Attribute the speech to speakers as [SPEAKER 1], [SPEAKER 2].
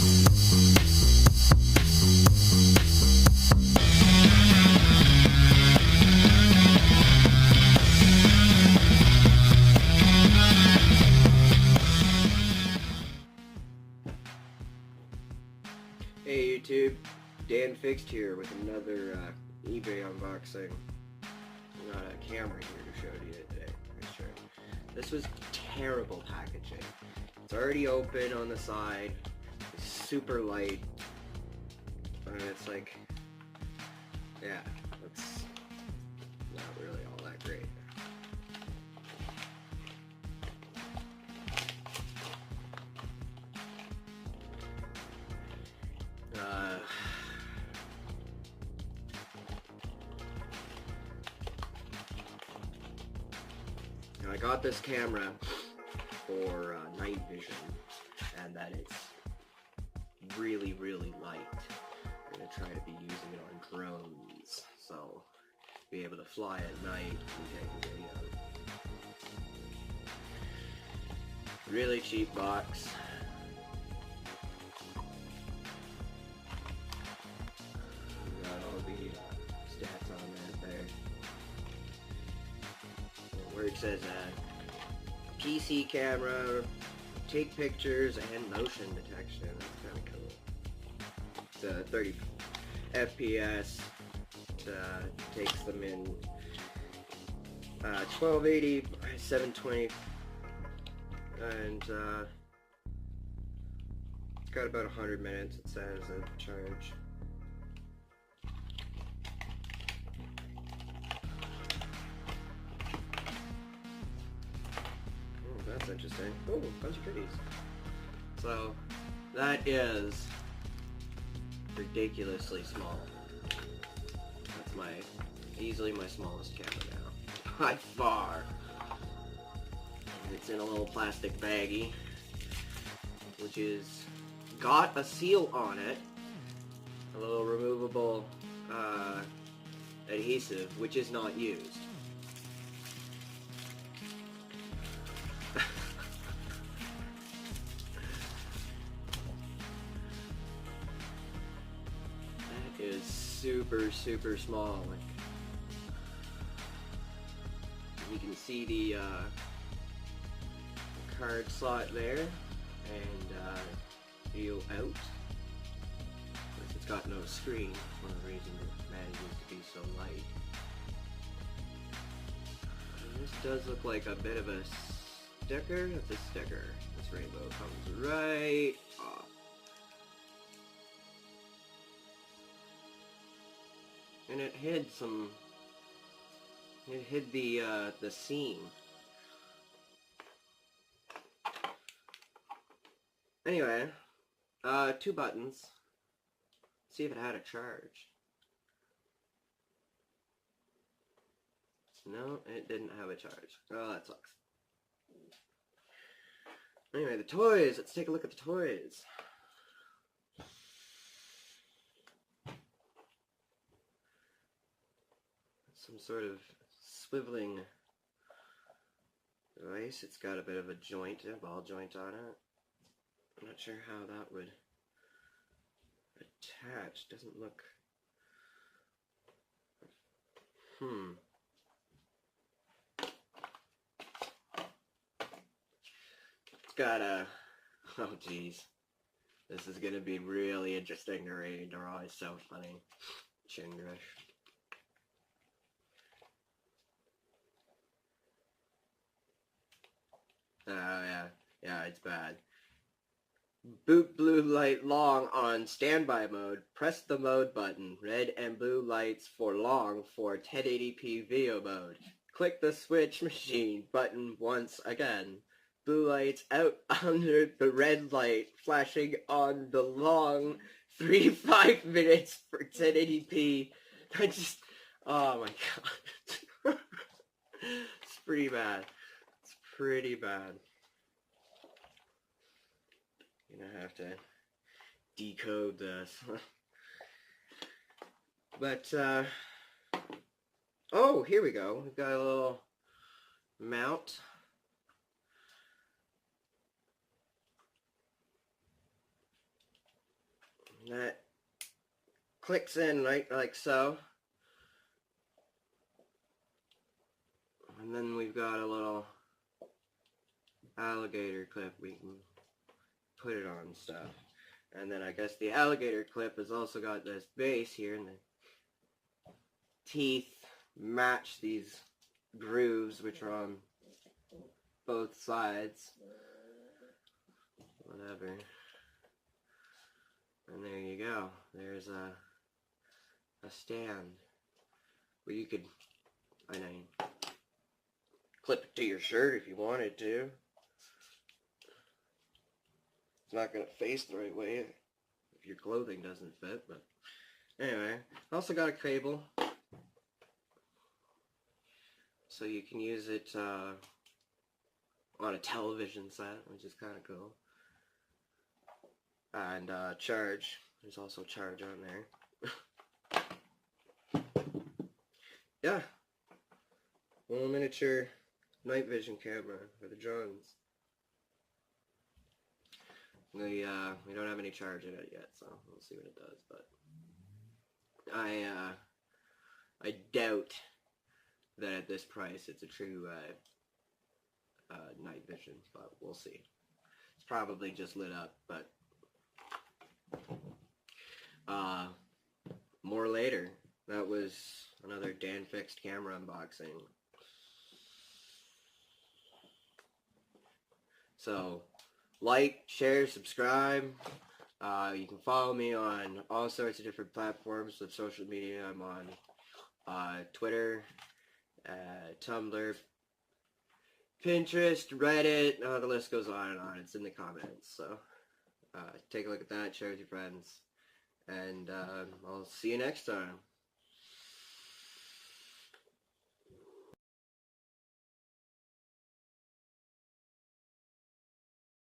[SPEAKER 1] Hey YouTube, Dan Fixed here with another eBay unboxing. Got a camera here to show to you today. Sure. This was terrible packaging. It's already open on the side. It's super light. And it's like, yeah, it's not really all that great. I got this camera for night vision, and that it's really, really light. I'm going to try to be using it on drones, so be able to fly at night and take video. Really cheap box. Got all the stats on that there. Where it says PC camera, take pictures, and motion detection. That's kind of cool. It's 30 FPS. It takes them in 1280 by 720, and it's got about 100 minutes, it says, of charge. That's interesting. Oh, a bunch of goodies. So, that is ridiculously small. That's easily my smallest camera now. By far. And it's in a little plastic baggie, which is got a seal on it. A little removable adhesive, which is not used. Is super small. Like, you can see the card slot there, and video out. It's got no screen. One of the reasons it manages to be so light. And this does look like a bit of a sticker. It's a sticker. This rainbow comes right off. And it hid the seam. Anyway, 2 buttons. See if it had a charge. No, it didn't have a charge. Oh, that sucks. Anyway, the toys. Let's take a look at the toys. Some sort of swiveling device. It's got a bit of a joint, a ball joint on it. I'm not sure how that would attach. Doesn't look... It's got a... Oh geez. This is gonna be really interesting to read. They're always so funny. Chinglish. Oh yeah, it's bad. Boot blue light long on standby mode. Press the mode button. Red and blue lights for long for 1080p video mode. Click the switch machine button once again. Blue lights out under the red light flashing on the long 3-5 minutes for 1080p. I just, oh my god. It's pretty bad. Pretty bad. I'm gonna have to decode this. But, oh, here we go. We've got a little mount. that clicks in right like so. And then we've got a little alligator clip we can put it on stuff. And then I guess the alligator clip has also got this base here, and the teeth match these grooves which are on both sides. Whatever. And there you go. There's a stand where you could, I mean, clip it to your shirt if you wanted to. It's not going to face the right way if your clothing doesn't fit, but anyway. Also got a cable, so you can use it on a television set, which is kind of cool. And charge. There's also charge on there. Yeah. Little miniature night vision camera for the drones. We don't have any charge in it yet, so we'll see what it does. But I doubt that at this price it's a true night vision, but we'll see. It's probably just lit up, but more later. That was another Dan Fixed camera unboxing. So, like, share, subscribe. You can follow me on all sorts of different platforms of social media. I'm on Twitter, Tumblr, Pinterest, Reddit. The list goes on and on. It's in the comments. So, take a look at that. Share with your friends. And I'll see you next time.